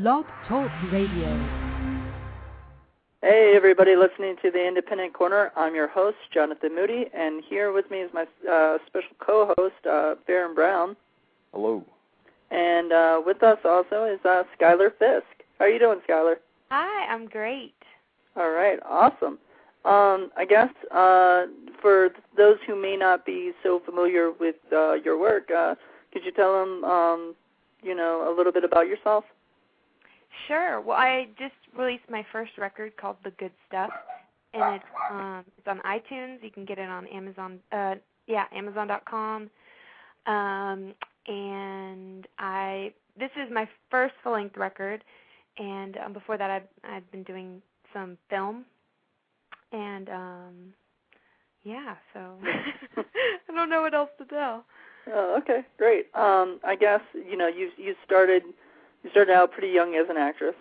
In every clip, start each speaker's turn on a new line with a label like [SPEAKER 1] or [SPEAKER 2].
[SPEAKER 1] Blog Talk Radio.
[SPEAKER 2] Hey, everybody listening to the Independent Corner. I'm your host, Jonathan Moody, and here with me is my special co-host, Faron Brown.
[SPEAKER 3] Hello.
[SPEAKER 2] And with us also is Schuyler Fisk. How are you doing, Schuyler?
[SPEAKER 4] Hi, I'm great.
[SPEAKER 2] All right, awesome. I guess for those who may not be so familiar with your work, could you tell them, a little bit about yourself?
[SPEAKER 4] Sure. Well, I just released my first record called The Good Stuff, and it's on iTunes. You can get it on Amazon. Amazon.com. And this is my first full-length record, and before that, I'd been doing some film, and so I don't know what else to tell.
[SPEAKER 2] Oh, okay, great. I guess you started out pretty young as an actress.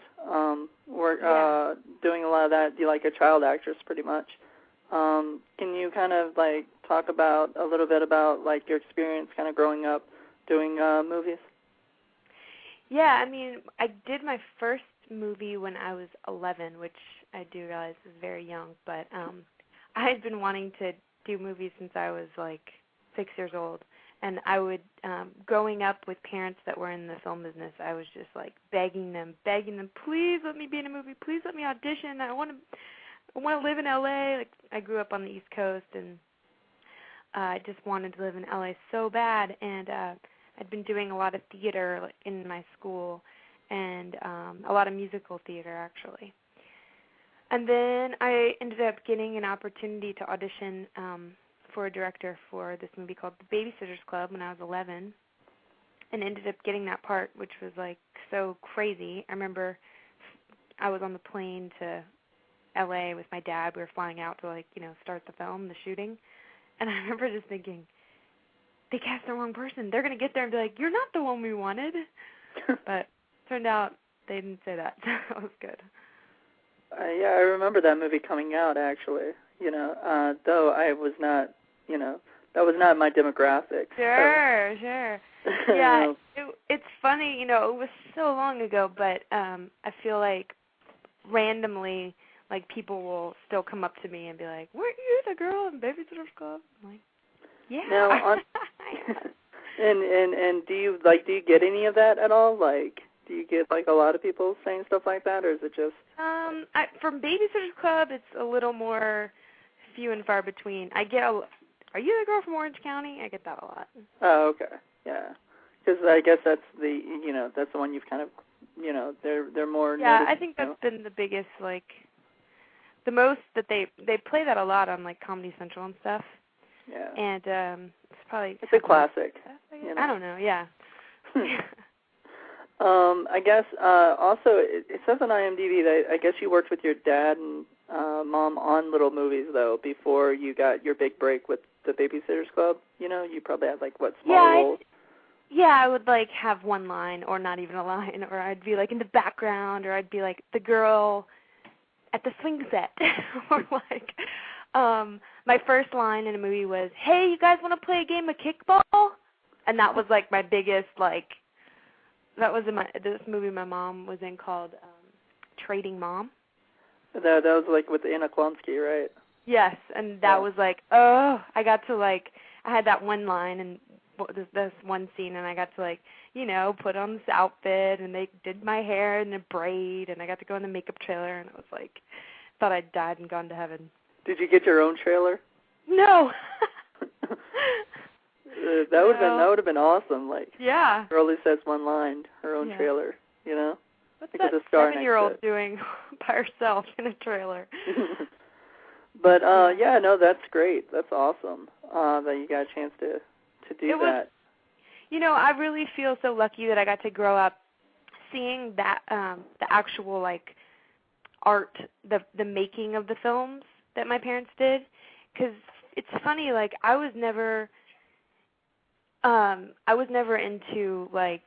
[SPEAKER 2] Doing a lot of that. You're like a child actress, pretty much. Can you kind of like talk about a little bit about like your experience, kind of growing up doing movies?
[SPEAKER 4] Yeah, I mean, I did my first movie when I was 11, which I do realize is very young, but I had been wanting to do movies since I was like 6 years old. And I would, growing up with parents that were in the film business, I was just like begging them, please let me be in a movie, please let me audition. I want to live in LA. Like, I grew up on the East Coast, and I just wanted to live in LA so bad. And I'd been doing a lot of theater in my school, and a lot of musical theater actually. And then I ended up getting an opportunity to audition for a director for this movie called The Babysitter's Club when I was 11, and ended up getting that part, which was like so crazy. I remember I was on the plane to LA with my dad. We were flying out to start the film, the shooting, and I remember just thinking, they cast the wrong person. They're going to get there and be like, you're not the one we wanted. But turned out they didn't say that. That was good.
[SPEAKER 2] I remember that movie coming out, actually. Though I was not, that was not my demographic.
[SPEAKER 4] Sure. Yeah, it's funny, it was so long ago, but I feel like randomly, like, people will still come up to me and be like, weren't you the girl in Babysitter's Club? I'm like, yeah.
[SPEAKER 2] Now, and do you get any of that at all? Like, do you get like a lot of people saying stuff like that, or is it just?
[SPEAKER 4] From Babysitter's Club, it's a little more few and far between. I get are you the girl from Orange County? I get that a lot.
[SPEAKER 2] Oh, okay, yeah. Because I guess that's the that's the one you've kind of they're more.
[SPEAKER 4] Yeah,
[SPEAKER 2] noticed,
[SPEAKER 4] I think that's been the biggest, like, the most that they play that a lot on like Comedy Central and stuff.
[SPEAKER 2] Yeah.
[SPEAKER 4] And it's probably
[SPEAKER 2] a classic.
[SPEAKER 4] I don't know. Yeah.
[SPEAKER 2] I guess also it says on IMDb that I guess you worked with your dad and mom on little movies though before you got your big break with the Babysitter's Club. You probably had like small roles.
[SPEAKER 4] I would like have one line or not even a line, or I'd be like in the background, or I'd be like the girl at the swing set, or like my first line in a movie was, "Hey, you guys want to play a game of kickball?" And that was like my biggest like. That was in this movie my mom was in called Trading Mom.
[SPEAKER 2] That was like with Anna Klonsky, right?
[SPEAKER 4] Yes, and that was like, I got to like, I had that one line and this one scene, and I got to like, put on this outfit, and they did my hair in a braid, and I got to go in the makeup trailer, and it was like, thought I'd died and gone to heaven.
[SPEAKER 2] Did you get your own trailer?
[SPEAKER 4] No.
[SPEAKER 2] That would have been awesome. Like,
[SPEAKER 4] yeah,
[SPEAKER 2] girl who says one line, her own trailer.
[SPEAKER 4] What's that 7-year-old doing by herself in a trailer?
[SPEAKER 2] But that's great. That's awesome that you got a chance to do that.
[SPEAKER 4] I really feel so lucky that I got to grow up seeing that the actual like art, the making of the films that my parents did. Because it's funny, like I was never into like,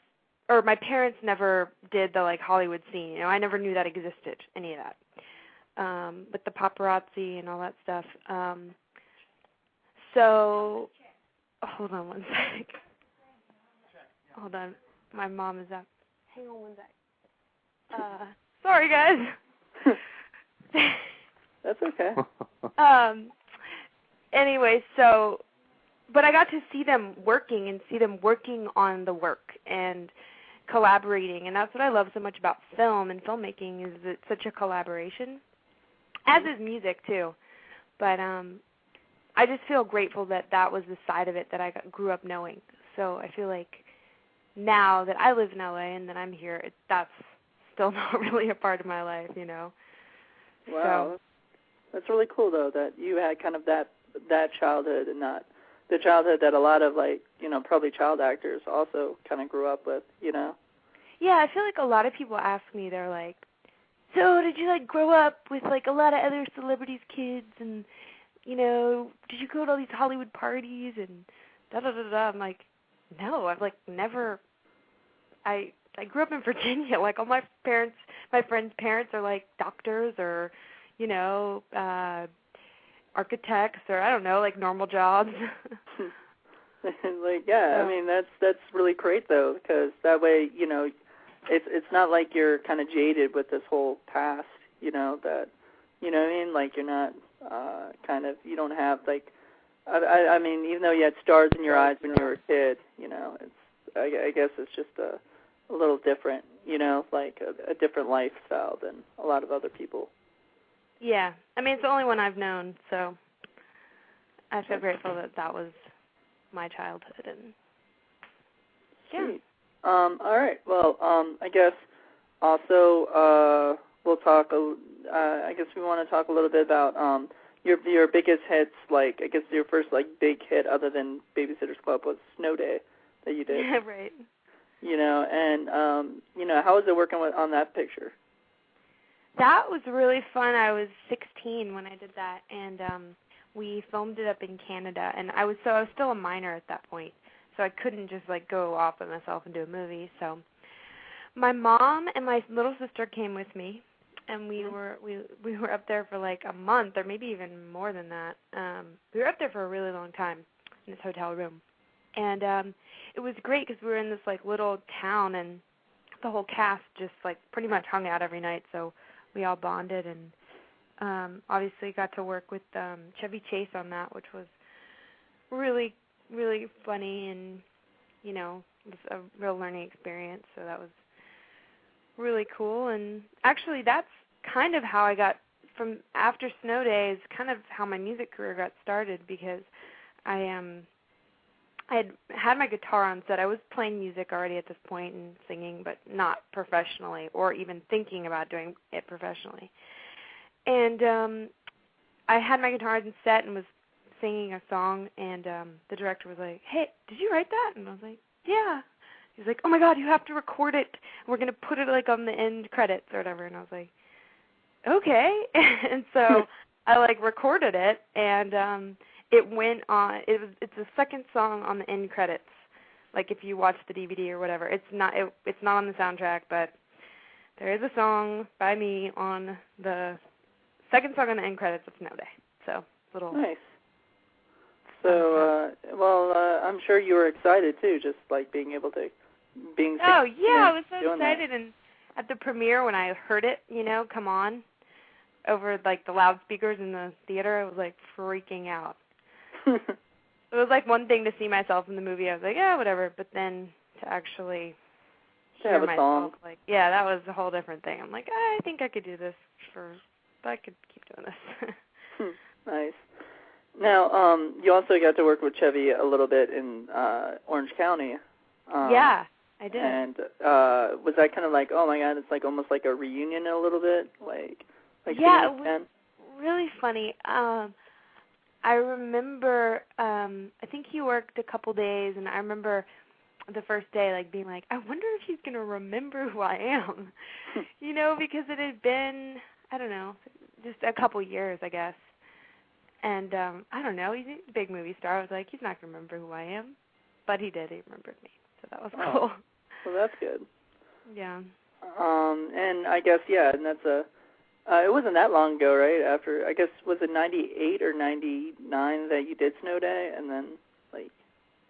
[SPEAKER 4] or my parents never did the like Hollywood scene. I never knew that existed, any of that. With the paparazzi and all that stuff. So, hold on one sec. Hold on, my mom is up. Hang on one sec. Sorry, guys.
[SPEAKER 2] That's okay.
[SPEAKER 4] Anyway, so, but I got to see them working and see them working on the work and collaborating, and that's what I love so much about film and filmmaking is it's such a collaboration, as is music too. But I just feel grateful that that was the side of it that I grew up knowing. So I feel like now that I live in LA and that I'm here, that's still not really a part of my life, you know.
[SPEAKER 2] Wow, so that's really cool though that you had kind of that childhood and not the childhood that a lot of like, you know, probably child actors also kind of grew up with, you know.
[SPEAKER 4] Yeah, I feel like a lot of people ask me, they're like, so did you like grow up with like a lot of other celebrities' kids and, you know, did you go to all these Hollywood parties and da-da-da-da? I'm like, no, I've like never, I grew up in Virginia. Like all my friends' parents are like doctors or, you know, architects or I don't know, like normal jobs.
[SPEAKER 2] Like, yeah, I mean, that's really great though, because that way, you know, it's not like you're kind of jaded with this whole past, you know, that, you know what I mean? Like you're not kind of, you don't have like, I mean, even though you had stars in your eyes when you were a kid, you know, it's, I guess it's just a little different, you know, like a different lifestyle than a lot of other people.
[SPEAKER 4] Yeah, I mean, it's the only one I've known, so I feel grateful that that was my childhood. And yeah.
[SPEAKER 2] Sweet. All right. Well, I guess also we'll talk. I guess we want to talk a little bit about your biggest hits. Like, I guess your first like big hit other than Babysitter's Club was Snow Day that you did.
[SPEAKER 4] Yeah, right.
[SPEAKER 2] You know, and you know, how was it working on that picture?
[SPEAKER 4] That was really fun. I was 16 when I did that, and we filmed it up in Canada. And I was still a minor at that point, so I couldn't just like go off by myself and do a movie. So my mom and my little sister came with me, and we were up there for like a month or maybe even more than that. We were up there for a really long time in this hotel room, and it was great because we were in this like little town, and the whole cast just like pretty much hung out every night. So we all bonded and obviously got to work with Chevy Chase on that, which was really, really funny and, you know, it was a real learning experience. So that was really cool. And actually that's kind of how I got from after Snow Day is kind of how my music career got started because I had my guitar on set. I was playing music already at this point and singing, but not professionally or even thinking about doing it professionally. And I had my guitar on set and was singing a song, and the director was like, hey, did you write that? And I was like, yeah. He's like, oh, my God, you have to record it. We're going to put it, like, on the end credits or whatever. And I was like, okay. And so I, like, recorded it, and it went on. It's the second song on the end credits. Like if you watch the DVD or whatever, it's not on the soundtrack, but there is a song by me on the second song on the end credits of Snow Day. So little
[SPEAKER 2] nice. So I'm sure you were excited too, just like being able to
[SPEAKER 4] Oh yeah, I was so excited, and at the premiere when I heard it, you know, come on over like the loudspeakers in the theater, I was like freaking out. It was like one thing to see myself in the movie. I was like, yeah, whatever. But then to actually hear myself, like, yeah, that was a whole different thing. I'm like, I think I could do this but I could keep doing this.
[SPEAKER 2] Nice. Now, you also got to work with Chevy a little bit in Orange County.
[SPEAKER 4] Yeah, I did.
[SPEAKER 2] And was that kind of like, oh my God, it's like almost like a reunion a little bit, like
[SPEAKER 4] yeah, it was really funny. I remember, I think he worked a couple days, and I remember the first day, like, being like, I wonder if he's going to remember who I am, you know, because it had been, I don't know, just a couple years, I guess. And I don't know, he's a big movie star. I was like, he's not going to remember who I am. But he did. He remembered me. So that was cool.
[SPEAKER 2] Well, that's good.
[SPEAKER 4] Yeah.
[SPEAKER 2] And I guess, yeah, and that's it wasn't that long ago, right? After, I guess, was it 98 or 99 that you did Snow Day, and then, like,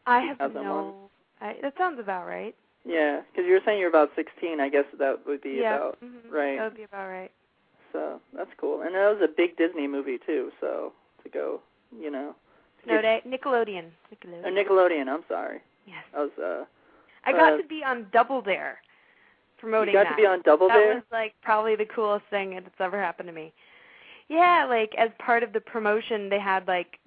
[SPEAKER 4] I have that sounds about right.
[SPEAKER 2] Yeah, because you were saying you're about 16. I guess that would be about right.
[SPEAKER 4] That would be about right.
[SPEAKER 2] So that's cool. And that was a big Disney movie, too, so to go,
[SPEAKER 4] Snow Day? Nickelodeon.
[SPEAKER 2] Nickelodeon, I'm sorry.
[SPEAKER 4] Yes.
[SPEAKER 2] I
[SPEAKER 4] got to be on Double Dare promoting that.
[SPEAKER 2] You got to be on Double Dare?
[SPEAKER 4] That was, like, probably the coolest thing that's ever happened to me. Yeah, like, as part of the promotion, they had, like,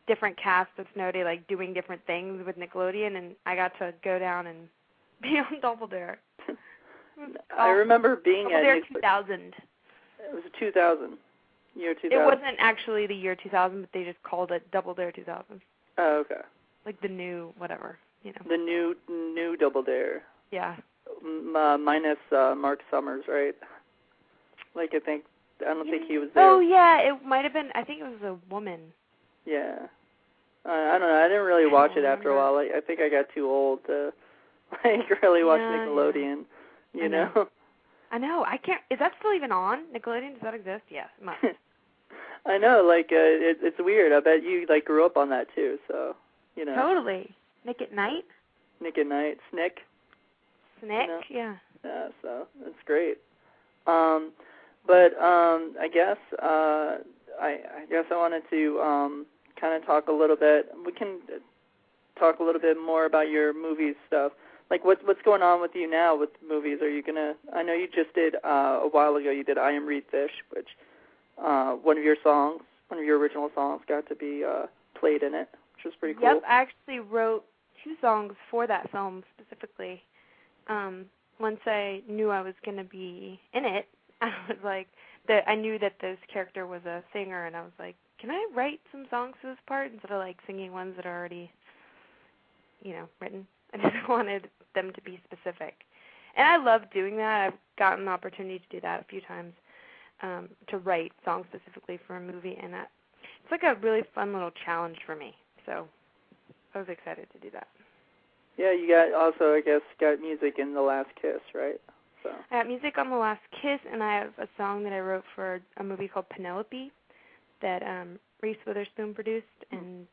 [SPEAKER 4] different casts of Snow Day, like, doing different things with Nickelodeon, and I got to go down and be on Double Dare.
[SPEAKER 2] I remember being
[SPEAKER 4] Double Dare 2000.
[SPEAKER 2] It was 2000, year 2000.
[SPEAKER 4] It wasn't actually the year 2000, but they just called it Double Dare 2000.
[SPEAKER 2] Oh, okay.
[SPEAKER 4] Like the new whatever,
[SPEAKER 2] The new Double Dare.
[SPEAKER 4] Yeah.
[SPEAKER 2] Minus Mark Summers, right? Like I don't think he was there.
[SPEAKER 4] Oh yeah, it might have been. I think it was a woman.
[SPEAKER 2] Yeah. I don't know. I didn't really watch it after a while. I think I got too old to really watch Nickelodeon. You know.
[SPEAKER 4] I know. I can't. Is that still even on? Nickelodeon? Does that exist? Yeah, it must.
[SPEAKER 2] I know. Like it's weird. I bet you grew up on that too. So
[SPEAKER 4] Totally. Nick at Night.
[SPEAKER 2] Nick at Night. Snick.
[SPEAKER 4] Yeah.
[SPEAKER 2] Yeah. So it's great. But I guess I wanted to kind of talk a little bit. We can talk a little bit more about your movies stuff. Like what's going on with you now with movies? Are you gonna? I know you just did a while ago. You did "I Am Reed Fish," which one of your original songs, got to be played in it, which was pretty cool.
[SPEAKER 4] Yep, I actually wrote 2 songs for that film specifically. Once I knew I was gonna be in it, I was like, I knew that this character was a singer, and I was like, can I write some songs for this part instead of like singing ones that are already, written? I just wanted them to be specific. And I love doing that. I've gotten the opportunity to do that a few times, to write songs specifically for a movie, and it's like a really fun little challenge for me. So I was excited to do that.
[SPEAKER 2] Yeah, you got music in The Last Kiss, right? So
[SPEAKER 4] I got music on The Last Kiss, and I have a song that I wrote for a movie called Penelope that Reese Witherspoon produced and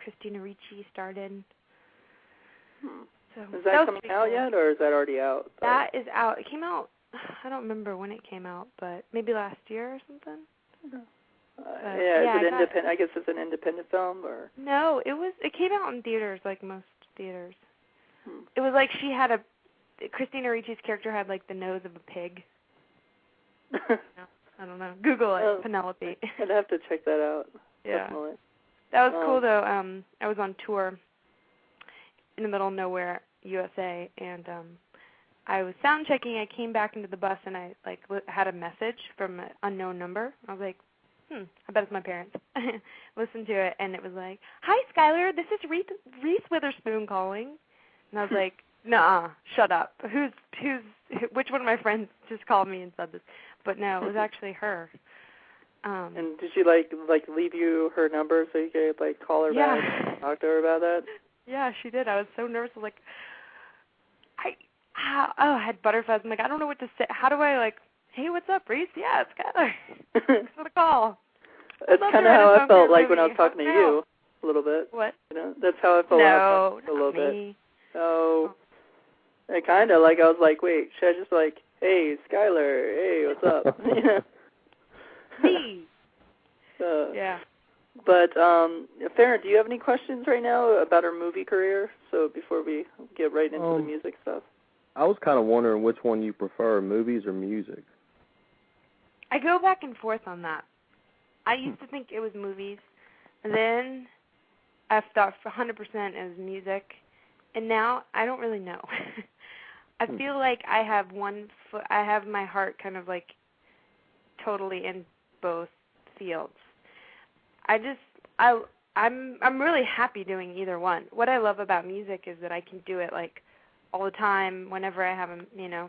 [SPEAKER 4] Christina Ricci starred in. So
[SPEAKER 2] is that coming out yet, or is that already out?
[SPEAKER 4] That is out. It came out, I don't remember when it came out, but maybe last year or something.
[SPEAKER 2] Is it independent? I guess it's an independent film, or? No,
[SPEAKER 4] it came out in theaters, like most theaters. It was like Christina Ricci's character had like the nose of a pig. I don't know. Google it, Penelope.
[SPEAKER 2] I'd have to check that out.
[SPEAKER 4] Yeah.
[SPEAKER 2] Definitely.
[SPEAKER 4] That was cool though. I was on tour in the middle of nowhere, USA, and I was sound checking. I came back into the bus and I had a message from an unknown number. I was like, I bet it's my parents. Listened to it, and it was like, "Hi, Schuyler, this is Reese Witherspoon calling." And I was like, "Nuh-uh, shut up. Which one of my friends just called me and said this?" But no, it was actually her.
[SPEAKER 2] And did she leave you her number so you could call her back and talk to her about that?
[SPEAKER 4] Yeah, she did. I was so nervous. I was like, I had butterflies. I'm like, I don't know what to say. How do I hey, what's up, Reese? Yeah, it's Schuyler. Thanks for the call.
[SPEAKER 2] That's kind of how I felt when I was talking to you a little bit.
[SPEAKER 4] What?
[SPEAKER 2] That's how I felt when I was talking a little bit. Oh, kind of I was like, wait, should I just hey, Schuyler, hey, what's up?
[SPEAKER 4] Me.
[SPEAKER 2] Yeah. But, Faron, do you have any questions right now about her movie career? So before we get right into the music stuff.
[SPEAKER 3] I was kind of wondering which one you prefer, movies or music.
[SPEAKER 4] I go back and forth on that. I used to think it was movies. Then I thought 100% it was music. And now I don't really know. I feel like I have my heart kind of totally in both fields. I'm really happy doing either one. What I love about music is that I can do it all the time, whenever I have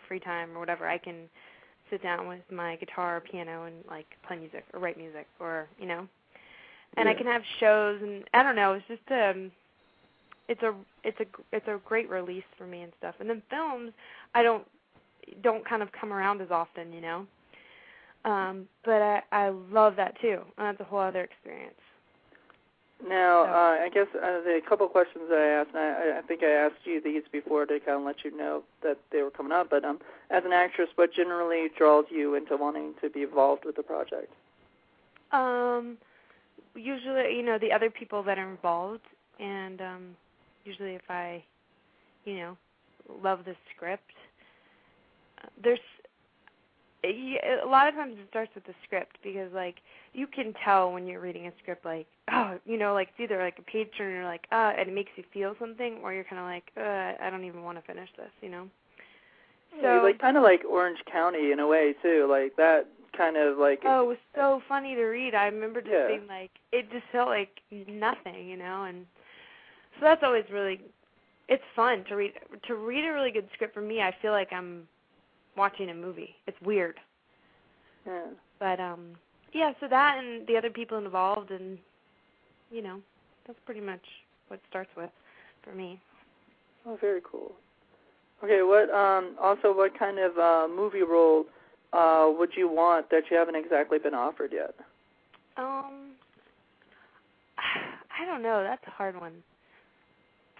[SPEAKER 4] free time or whatever. I can sit down with my guitar or piano and play music or write music or and I can have shows, and I don't know. It's just it's a great release for me and stuff. And then films, I don't kind of come around as often, But I love that too, and that's a whole other experience.
[SPEAKER 2] Now, I guess the couple questions that I asked, and I think I asked you these before to kind of let you know that they were coming up, but as an actress, what generally draws you into wanting to be involved with the project?
[SPEAKER 4] Usually, the other people that are involved, and usually if I, love the script, there's a lot of times it starts with the script because, like, you can tell when you're reading a script, like, like it's either like a page turner, and you're like, and it makes you feel something, or you're kind of like, I don't even want to finish this, So
[SPEAKER 2] like kind of like Orange County in a way too, like that kind of like.
[SPEAKER 4] Oh, it was so funny to read. I remember just being like, it just felt like nothing, and so that's always really, it's fun to read. To read a really good script for me, I feel like I'm watching a movie. It's weird.
[SPEAKER 2] Yeah.
[SPEAKER 4] But so that and the other people involved, and that's pretty much what it starts with for me.
[SPEAKER 2] Oh, very cool. Okay, what kind of movie role would you want that you haven't exactly been offered yet?
[SPEAKER 4] I don't know. That's a hard one.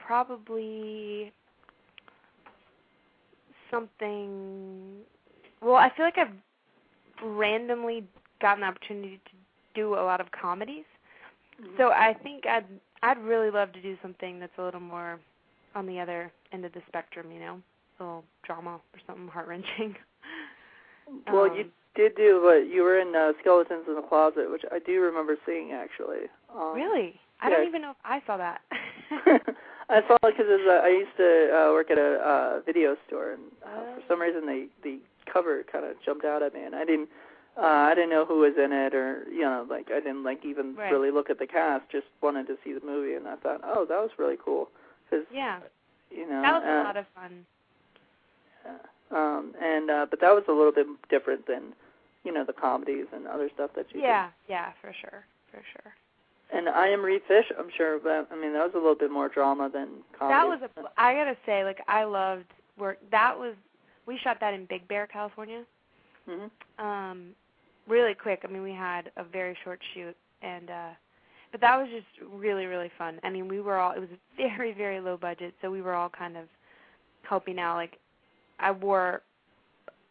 [SPEAKER 4] Probably something. Well, I feel like I've randomly gotten the opportunity to do a lot of comedies, so I think I'd really love to do something that's a little more on the other end of the spectrum, a little drama or something heart-wrenching.
[SPEAKER 2] Well, you did do what you were in Skeletons in the Closet, which I do remember seeing actually.
[SPEAKER 4] Really? I don't even know if I saw that.
[SPEAKER 2] I saw it because I used to work at a video store, and for some reason the cover kind of jumped out at me, and I didn't know who was in it, or I didn't even really look at the cast. Just wanted to see the movie, and I thought, oh, that was really cool. Cause, that
[SPEAKER 4] was a lot of fun.
[SPEAKER 2] Yeah. But that was a little bit different than the comedies and other stuff that you did.
[SPEAKER 4] Yeah, for sure.
[SPEAKER 2] And I Am Reed Fish, I'm sure, but that was a little bit more drama than comedy.
[SPEAKER 4] I gotta say, I loved work. We shot that in Big Bear, California.
[SPEAKER 2] Mm-hmm.
[SPEAKER 4] Really quick. We had a very short shoot, and but that was just really, really fun. It was very, very low budget, so we were all kind of helping out. Like, I wore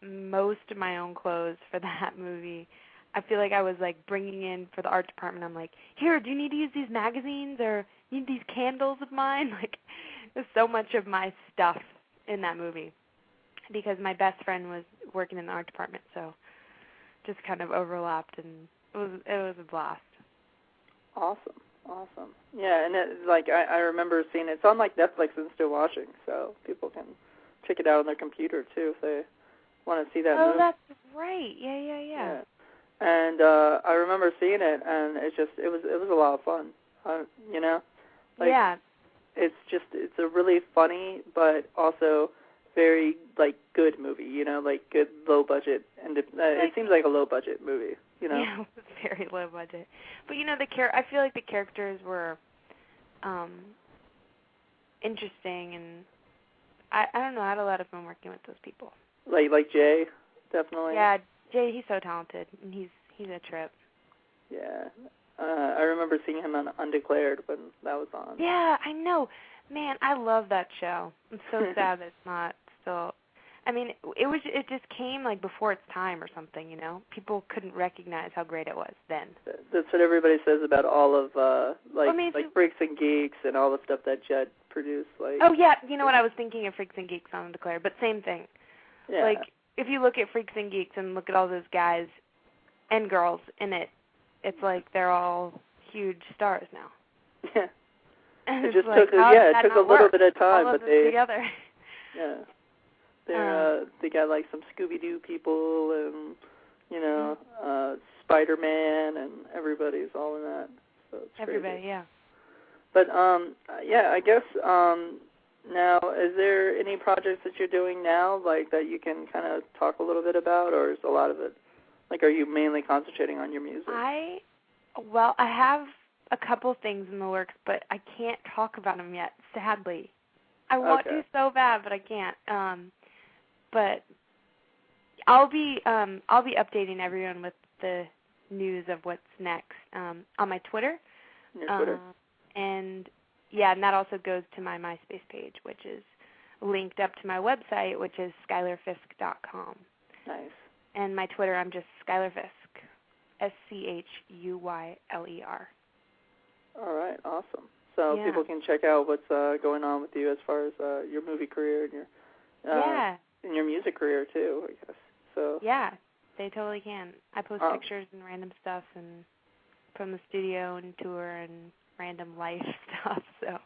[SPEAKER 4] most of my own clothes for that movie. I feel like I was bringing in for the art department. I'm like, here, do you need to use these magazines or need these candles of mine? There's so much of my stuff in that movie because my best friend was working in the art department, so just kind of overlapped, and it was a blast.
[SPEAKER 2] Awesome. Yeah, and I remember seeing it. It's on Netflix and still watching, so people can check it out on their computer too if they want to see that movie.
[SPEAKER 4] Oh, that's right. Yeah.
[SPEAKER 2] And I remember seeing it, and it was a lot of fun.
[SPEAKER 4] Yeah.
[SPEAKER 2] It's a really funny but also very good movie. Good low budget, and it seems like a low budget movie.
[SPEAKER 4] Yeah, it was very low budget. But I feel like the characters were interesting, and I don't know. I had a lot of fun working with those people. Like
[SPEAKER 2] Jay, definitely.
[SPEAKER 4] Yeah, Jay, he's so talented, and he's a trip.
[SPEAKER 2] Yeah. I remember seeing him on Undeclared when that was on.
[SPEAKER 4] Yeah, I know. Man, I love that show. I'm so sad that it's not still. It just came before its time or something, People couldn't recognize how great it was then.
[SPEAKER 2] That's what everybody says about all of Freaks and Geeks and all the stuff that Judd produced.
[SPEAKER 4] Oh yeah, you know what? I was thinking of Freaks and Geeks on Undeclared, but same thing.
[SPEAKER 2] Yeah.
[SPEAKER 4] If you look at Freaks and Geeks and look at all those guys and girls in it, it's like they're all huge stars now.
[SPEAKER 2] Yeah.
[SPEAKER 4] And
[SPEAKER 2] it just took a little bit of time,
[SPEAKER 4] all
[SPEAKER 2] but they
[SPEAKER 4] together.
[SPEAKER 2] Yeah. They got some Scooby-Doo people and Spider-Man, and everybody's all in that. So it's
[SPEAKER 4] everybody,
[SPEAKER 2] crazy.
[SPEAKER 4] Yeah.
[SPEAKER 2] But I guess now, is there any projects that you're doing now that you can kind of talk a little bit about, or is a lot of it are you mainly concentrating on your music?
[SPEAKER 4] I have a couple things in the works, but I can't talk about them yet, sadly. I want to so bad, but I can't. But I'll be updating everyone with the news of what's next on my Twitter.
[SPEAKER 2] Your Twitter.
[SPEAKER 4] And yeah, and that also goes to my MySpace page, which is linked up to my website, which is schuylerfisk.com.
[SPEAKER 2] Nice.
[SPEAKER 4] And my Twitter, I'm just Schuyler Fisk, SCHUYLER.
[SPEAKER 2] All right, awesome. So people can check out what's going on with you as far as your movie career and your and your music career too, I guess. So
[SPEAKER 4] yeah, they totally can. I post pictures and random stuff and from the studio and tour and random life stuff. So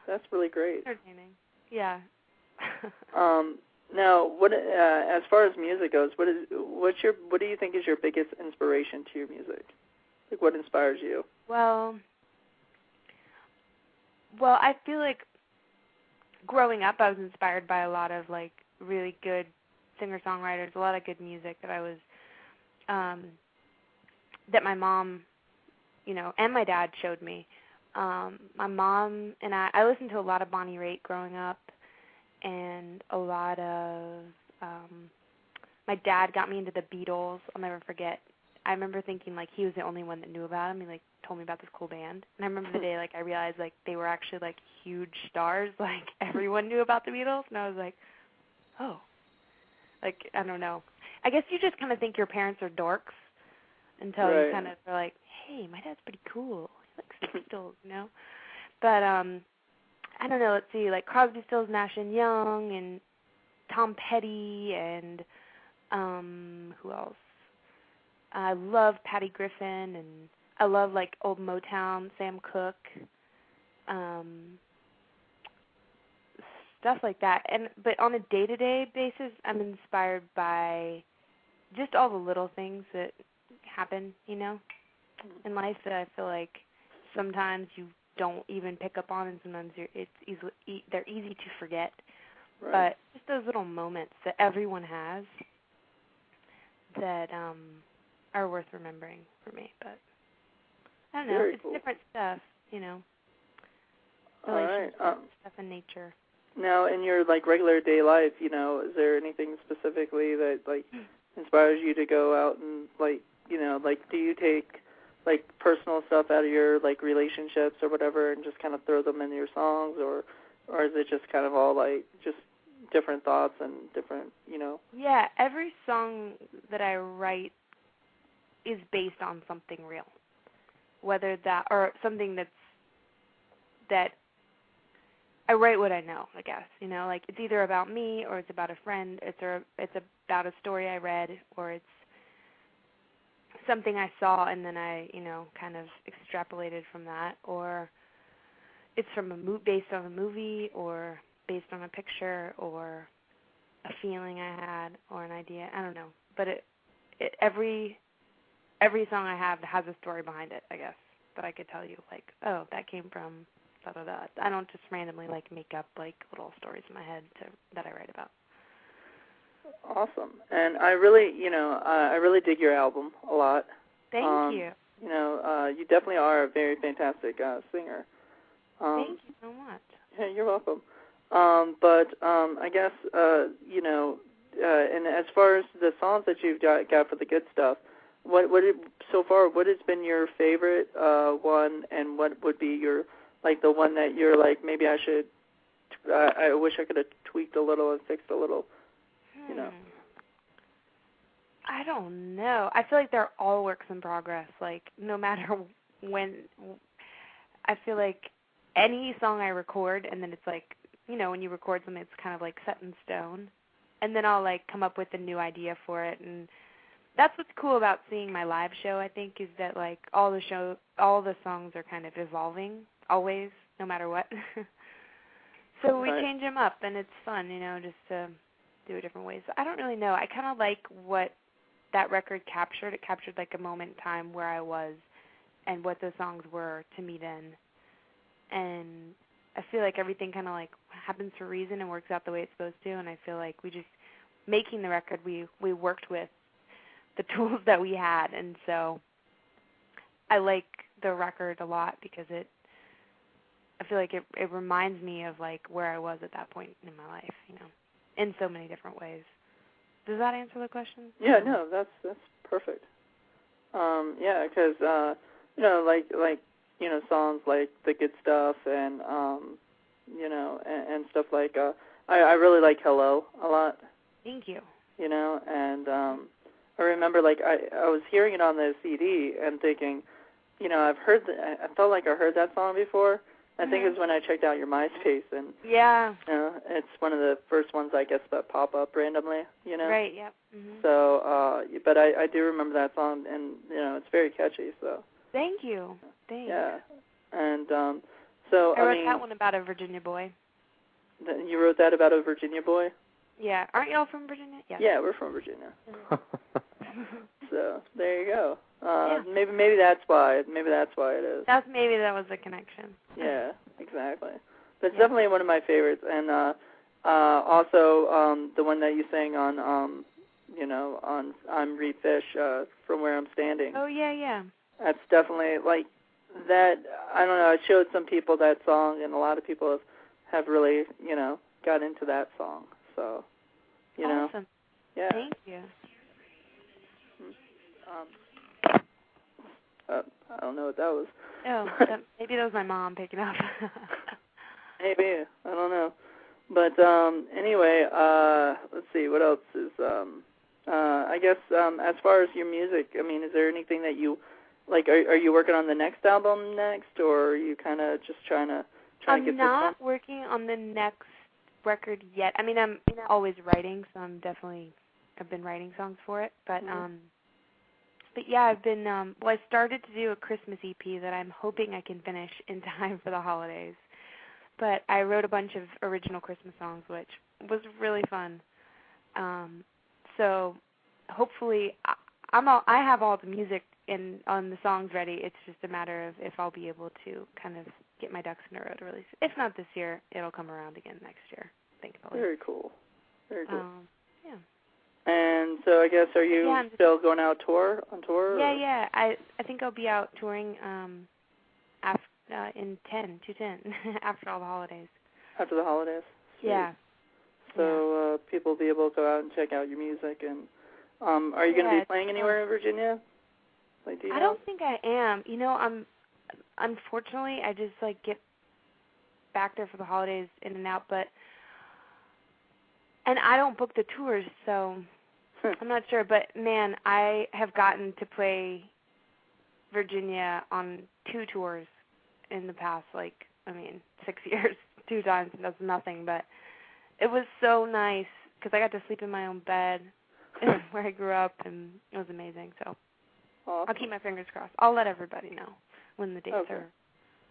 [SPEAKER 2] that's really great.
[SPEAKER 4] Entertaining. Yeah.
[SPEAKER 2] Now, what as far as music goes, what do you think is your biggest inspiration to your music? Like, what inspires you?
[SPEAKER 4] Well, I feel like growing up, I was inspired by a lot of like really good singer-songwriters, a lot of good music that I was, that my mom, and my dad showed me. My mom and I listened to a lot of Bonnie Raitt growing up, and a lot of, my dad got me into the Beatles. I'll never forget. I remember thinking like he was the only one that knew about him. He like told me about this cool band, and I remember the day like I realized like they were actually like huge stars. Like everyone knew about the Beatles, and I was like, oh, like I don't know. I guess you just kind of think your parents are dorks until you kind of are like, hey, my dad's pretty cool. He likes the Beatles, But I don't know. Let's see, like Crosby, Stills, Nash and Young, and Tom Petty, and who else? I love Patty Griffin, and I love like old Motown, Sam Cooke, stuff like that. But on a day-to-day basis, I'm inspired by just all the little things that happen, in life that I feel like sometimes you don't even pick up on, and sometimes they're easy to forget.
[SPEAKER 2] Right.
[SPEAKER 4] But just those little moments that everyone has that are worth remembering for me. But I don't know.
[SPEAKER 2] Very
[SPEAKER 4] it's
[SPEAKER 2] cool.
[SPEAKER 4] Different stuff,
[SPEAKER 2] All right.
[SPEAKER 4] Stuff in nature.
[SPEAKER 2] Now, in your like regular day life, is there anything specifically that like inspires you to go out and like do you take like personal stuff out of your like relationships or whatever and just kind of throw them into your songs, or is it just kind of all like just different thoughts and different,
[SPEAKER 4] Yeah, every song that I write is based on something real, whether that or something that I write what I know, I guess, like it's either about me or it's about a friend, it's about a story I read, or it's something I saw and then I, kind of extrapolated from that, or it's from based on a movie, or based on a picture, or a feeling I had, or an idea. I don't know, but every song I have has a story behind it, I guess, that I could tell you, like, oh, that came from da da da. I don't just randomly like make up like little stories in my head that I write about.
[SPEAKER 2] Awesome. And I really, I really dig your album a lot.
[SPEAKER 4] Thank you.
[SPEAKER 2] You definitely are a very fantastic singer.
[SPEAKER 4] Thank you so much.
[SPEAKER 2] Yeah, you're welcome. But I guess, and as far as the songs that you've got for the good stuff, what has been your favorite one, and what would be your, like, the one that you're like, maybe I wish I could have tweaked a little and fixed a little,
[SPEAKER 4] I don't know. I feel like they're all works in progress. Like, no matter when, I feel like any song I record, and then it's like, when you record something, it's kind of like set in stone. And then I'll like come up with a new idea for it. And that's what's cool about seeing my live show, I think, is that like all the songs are kind of evolving, always, no matter what. So we change them up, and it's fun, just to do it different ways. I don't really know. I kind of like what that record captured. It captured like a moment in time where I was and what those songs were to me then. And I feel like everything kind of like happens for a reason and works out the way it's supposed to. And I feel like we just, making the record, we worked with the tools that we had. And so I like the record a lot because I feel like it reminds me of like where I was at that point in my life, in so many different ways. Does that answer the question?
[SPEAKER 2] Yeah, no, that's perfect. Yeah, because like songs like The Good Stuff and, and stuff like, I really like Hello a lot.
[SPEAKER 4] Thank you.
[SPEAKER 2] And I remember, like, I was hearing it on the CD and thinking, I felt like I heard that song before. I think it was when I checked out your MySpace, and it's one of the first ones, I guess, that pop up randomly,
[SPEAKER 4] Right, yep. Mm-hmm.
[SPEAKER 2] So, but I do remember that song, and, it's very catchy, so.
[SPEAKER 4] Thank you. Thanks.
[SPEAKER 2] Yeah. And so,
[SPEAKER 4] I wrote that one about a Virginia boy.
[SPEAKER 2] You wrote that about a Virginia boy?
[SPEAKER 4] Yeah. Aren't y'all from Virginia?
[SPEAKER 2] Yeah, we're from Virginia. So, there you go.
[SPEAKER 4] Yeah.
[SPEAKER 2] Maybe that's why. Maybe that's why it is.
[SPEAKER 4] Maybe that was the connection.
[SPEAKER 2] Yeah, exactly. But it's definitely one of my favorites, and also the one that you sang on, on I'm Reed Fish, From Where I'm Standing.
[SPEAKER 4] Oh yeah.
[SPEAKER 2] That's definitely like that. I don't know. I showed some people that song, and a lot of people have really got into that song. So
[SPEAKER 4] Awesome.
[SPEAKER 2] Yeah.
[SPEAKER 4] Thank you.
[SPEAKER 2] I don't know what that was.
[SPEAKER 4] Oh, maybe that was my mom picking up.
[SPEAKER 2] Maybe. I don't know. But anyway, let's see. What else is, I guess as far as your music, is there anything that you, like, are you working on the next album next, or are you kind of just trying to get this done?
[SPEAKER 4] I'm not working on the next record yet. I'm always writing, so I've been writing songs for it, but But yeah, I've been, I started to do a Christmas EP that I'm hoping I can finish in time for the holidays. But I wrote a bunch of original Christmas songs, which was really fun. So hopefully, I have all the music on the songs ready. It's just a matter of if I'll be able to kind of get my ducks in a row to release it. If not this year, it'll come around again next year, thankfully.
[SPEAKER 2] Very cool. Very cool.
[SPEAKER 4] Yeah.
[SPEAKER 2] And so I guess, are you still going out on tour?
[SPEAKER 4] Yeah. I think I'll be out touring in 2/10 after all the holidays.
[SPEAKER 2] After the holidays? Sweet.
[SPEAKER 4] Yeah.
[SPEAKER 2] So people will be able to go out and check out your music. And are you going to be playing anywhere in Virginia? Like, do you know?
[SPEAKER 4] I don't think I am. Unfortunately, I just get back there for the holidays in and out, and I don't book the tours, so I'm not sure. But, man, I have gotten to play Virginia on 2 tours in the past, 6 years, 2 times, and that's nothing. But it was so nice because I got to sleep in my own bed where I grew up, and it was amazing. So
[SPEAKER 2] awesome.
[SPEAKER 4] I'll keep my fingers crossed. I'll let everybody know when the dates are.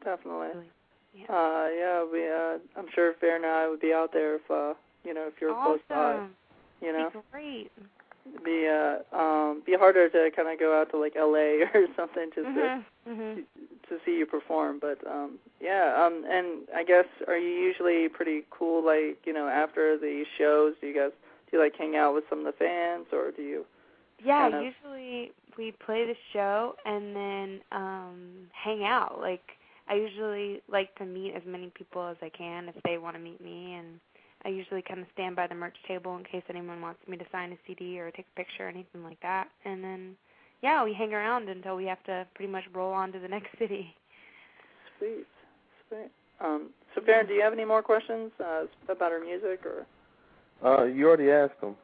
[SPEAKER 2] Definitely.
[SPEAKER 4] Really, yeah.
[SPEAKER 2] I'm sure Faron and I would be out there if you're close by.
[SPEAKER 4] That's great.
[SPEAKER 2] Be harder to kind of go out to like LA or something just to see you perform. But and I guess, are you usually pretty cool? After the shows, do you like hang out with some of the fans, or do you?
[SPEAKER 4] Yeah, usually we play the show and then hang out. I usually like to meet as many people as I can if they want to meet me, and I usually kind of stand by the merch table in case anyone wants me to sign a CD or take a picture or anything like that. And then, we hang around until we have to pretty much roll on to the next city.
[SPEAKER 2] Sweet. So, Faron, do you have any more questions about our music, or?
[SPEAKER 3] You already asked them.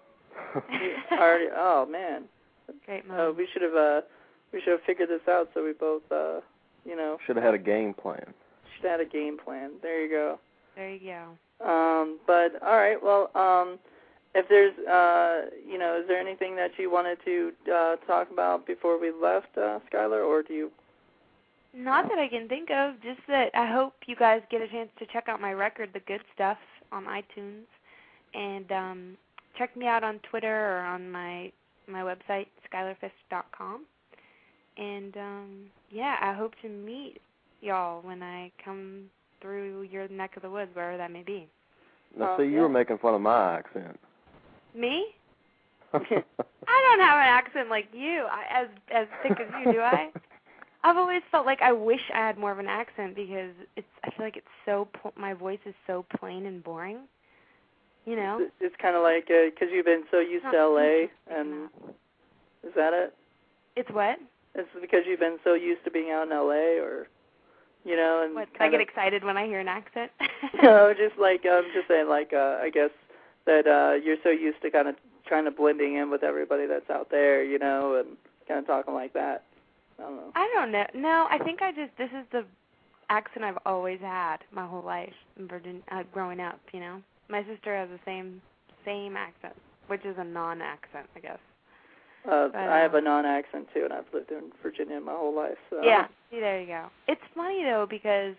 [SPEAKER 2] Oh man.
[SPEAKER 4] Great, Mom.
[SPEAKER 2] We should have figured this out, so we both
[SPEAKER 3] should have had a game plan.
[SPEAKER 2] Should have had a game plan. There you go.
[SPEAKER 4] There you go.
[SPEAKER 2] But all right, well, if there's is there anything that you wanted to talk about before we left, Schuyler, or do you?
[SPEAKER 4] Not that I can think of, just that I hope you guys get a chance to check out my record, The Good Stuff, on iTunes, and check me out on Twitter or on my website, schuylerfisk.com. And, I hope to meet y'all when I come through your neck of the woods, wherever that may be.
[SPEAKER 3] Now, see, you were making fun of my accent.
[SPEAKER 4] Me? I don't have an accent like you, as thick as you, do I? I've always felt like I wish I had more of an accent because I feel like it's so my voice is so plain and boring.
[SPEAKER 2] It's kind of like because you've been so used to LA, and is that it?
[SPEAKER 4] It's what?
[SPEAKER 2] It's because you've been so used to being out in LA, or? you know, and
[SPEAKER 4] what, I get excited when I hear an accent?
[SPEAKER 2] No, just like I'm just saying, like I guess that you're so used to kind of trying to blending in with everybody that's out there, you know, and kind of talking like that. I don't know.
[SPEAKER 4] I don't know. No, I think this is the accent I've always had my whole life in Virginia, growing up, you know. My sister has the same accent, which is a non-accent, I guess.
[SPEAKER 2] I have a non-accent, too, and I've lived in Virginia my whole life. So.
[SPEAKER 4] Yeah, see, there you go. It's funny, though, because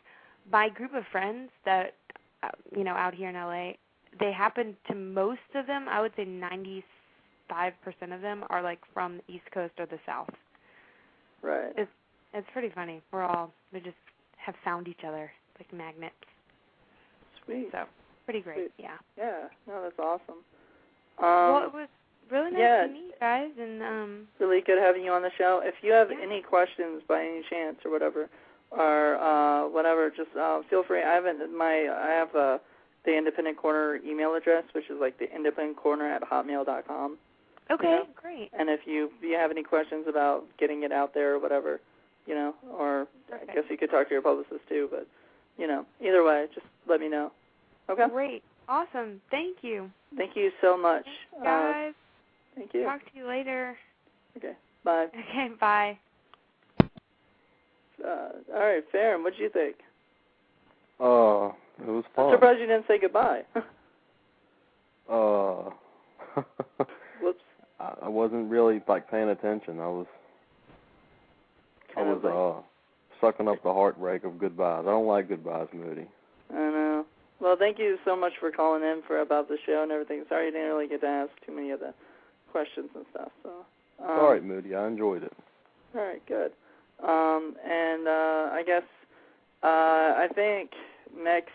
[SPEAKER 4] my group of friends that, you know, out here in L.A., they happen to, most of them, I would say 95% of them are, like, from the East Coast or the South.
[SPEAKER 2] Right.
[SPEAKER 4] It's pretty funny. We just have found each other like magnets.
[SPEAKER 2] Sweet.
[SPEAKER 4] So, pretty great,
[SPEAKER 2] Sweet.
[SPEAKER 4] yeah.
[SPEAKER 2] Yeah, no, that's awesome.
[SPEAKER 4] Well, it was really nice to meet you guys, and
[SPEAKER 2] really good having you on the show. If you have any questions by any chance or whatever, just feel free. I have the Independent Corner email address, which is like the independentcorner@hotmail.com.
[SPEAKER 4] Okay,
[SPEAKER 2] you know?
[SPEAKER 4] Great.
[SPEAKER 2] And if you have any questions about getting it out there or whatever, you know, or
[SPEAKER 4] Perfect.
[SPEAKER 2] I guess you could talk to your publicist too, but, you know, either way, just let me know. Okay?
[SPEAKER 4] Great. Awesome. Thank you.
[SPEAKER 2] Thank you so much.
[SPEAKER 4] Thanks, guys.
[SPEAKER 2] Thank you.
[SPEAKER 4] Talk to you later.
[SPEAKER 2] Okay. Bye.
[SPEAKER 4] Okay, bye.
[SPEAKER 2] All right, Faron, what did you think?
[SPEAKER 3] It was fun.
[SPEAKER 2] I'm surprised you didn't say goodbye. Whoops.
[SPEAKER 3] I wasn't really paying attention. I was sucking up the heartbreak of goodbyes. I don't like goodbyes, Moody.
[SPEAKER 2] I know. Well, thank you so much for calling in about the show and everything. Sorry you didn't really get to ask too many of the questions and stuff. So.
[SPEAKER 3] All right, Moody. I enjoyed it.
[SPEAKER 2] All right, good. I guess I think next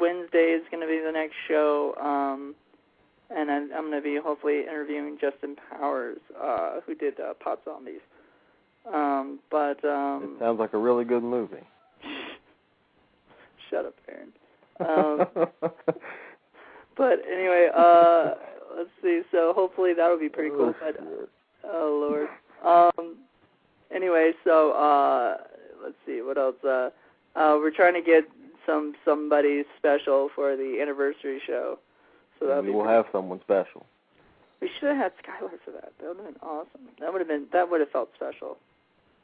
[SPEAKER 2] Wednesday is going to be the next show, and I'm going to be hopefully interviewing Justin Powers, who did Pot Zombies.
[SPEAKER 3] It sounds like a really good movie.
[SPEAKER 2] Shut up, Aaron. But anyway, let's see. So hopefully that'll be pretty cool. But oh Lord. Anyway, so let's see what else. We're trying to get somebody special for the anniversary show. So
[SPEAKER 3] we'll have someone special.
[SPEAKER 2] We should have had Schuyler for that. That would have been awesome. That would have felt special.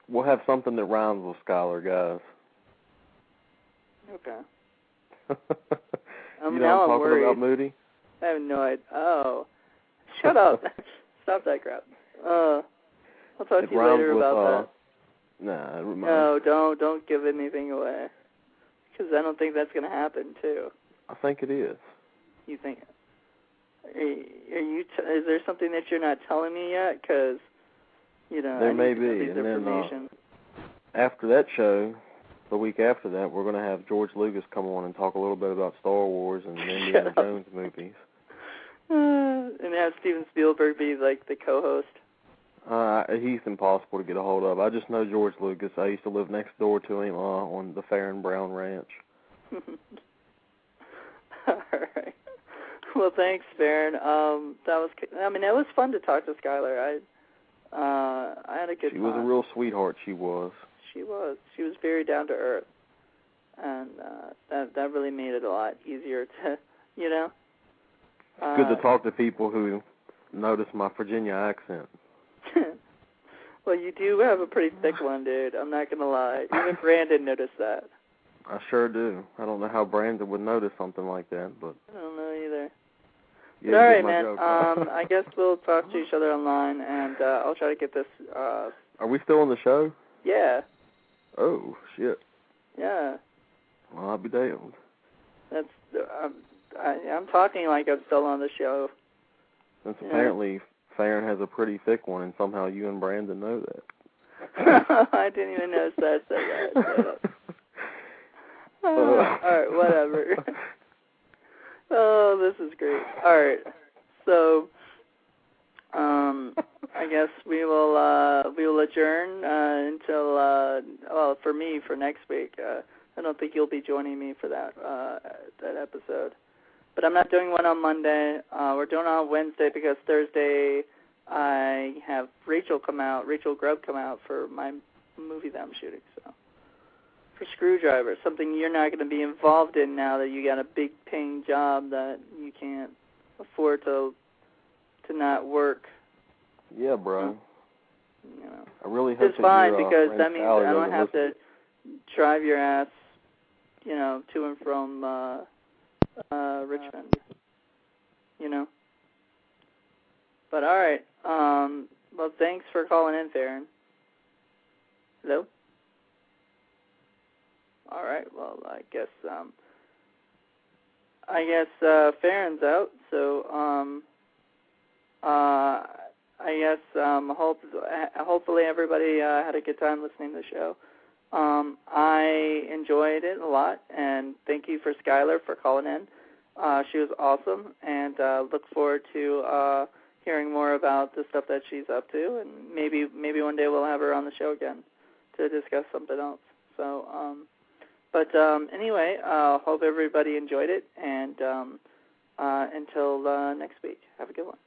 [SPEAKER 3] We'll have something that rhymes with Schuyler, guys.
[SPEAKER 2] Okay.
[SPEAKER 3] You know what I'm talking about, Moody?
[SPEAKER 2] I have no idea. Oh. Shut up. Stop that crap. I'll talk to you later about that.
[SPEAKER 3] Nah, it reminds.
[SPEAKER 2] No, don't give anything away. Because I don't think that's going to happen, too.
[SPEAKER 3] I think it is.
[SPEAKER 2] You think? Is there something that you're not telling me yet? Because, you know,
[SPEAKER 3] there
[SPEAKER 2] I
[SPEAKER 3] may
[SPEAKER 2] need to know
[SPEAKER 3] be.
[SPEAKER 2] these
[SPEAKER 3] And
[SPEAKER 2] information.
[SPEAKER 3] then after that show, the week after that, we're going to have George Lucas come on and talk a little bit about Star Wars and the Indiana Jones movies.
[SPEAKER 2] And have Steven Spielberg be, like, the co-host.
[SPEAKER 3] He's impossible to get a hold of. I just know George Lucas. I used to live next door to him on the Faron Brown Ranch.
[SPEAKER 2] All right. Well, thanks, Faron. It was fun to talk to Schuyler. I had a good time.
[SPEAKER 3] She was a real sweetheart, she was.
[SPEAKER 2] She was. She was very down to earth. And that really made it a lot easier to, you know.
[SPEAKER 3] It's good to talk to people who notice my Virginia accent.
[SPEAKER 2] Well, you do have a pretty thick one, dude. I'm not going to lie. Even Brandon noticed that.
[SPEAKER 3] I sure do. I don't know how Brandon would notice something like that, but...
[SPEAKER 2] I don't know either.
[SPEAKER 3] Yeah,
[SPEAKER 2] but all right, man.
[SPEAKER 3] Joke,
[SPEAKER 2] I guess we'll talk to each other online, and I'll try to get this...
[SPEAKER 3] Are we still on the show?
[SPEAKER 2] Yeah.
[SPEAKER 3] Oh, shit.
[SPEAKER 2] Yeah.
[SPEAKER 3] Well, I'll be damned.
[SPEAKER 2] That's... I'm talking like I'm still on the show.
[SPEAKER 3] Since apparently Faron has a pretty thick one, and somehow you and Brandon know that.
[SPEAKER 2] I didn't even notice that. All right, whatever. Oh, this is great. All right, so I guess we will adjourn until for next week. I don't think you'll be joining me for that episode. But I'm not doing one on Monday. We're doing it on Wednesday because Thursday I have Rachel Grubb come out for my movie that I'm shooting. So for screwdriver, something you're not going to be involved in now that you got a big paying job that you can't afford to not work.
[SPEAKER 3] Yeah, bro.
[SPEAKER 2] You know,
[SPEAKER 3] I really hope
[SPEAKER 2] it's fine because that
[SPEAKER 3] friend
[SPEAKER 2] means
[SPEAKER 3] Sally
[SPEAKER 2] I don't have
[SPEAKER 3] listen.
[SPEAKER 2] to drive your ass, you know, to and from Richmond. You know. But all right. Well, thanks for calling in, Faron. Hello. All right. Well, I guess Faron's out. So I guess hopefully everybody had a good time listening to the show. I enjoyed it a lot, and thank you for Schuyler for calling in. She was awesome, and look forward to hearing more about the stuff that she's up to, and maybe one day we'll have her on the show again to discuss something else. So, but anyway, hope everybody enjoyed it, and until next week, have a good one.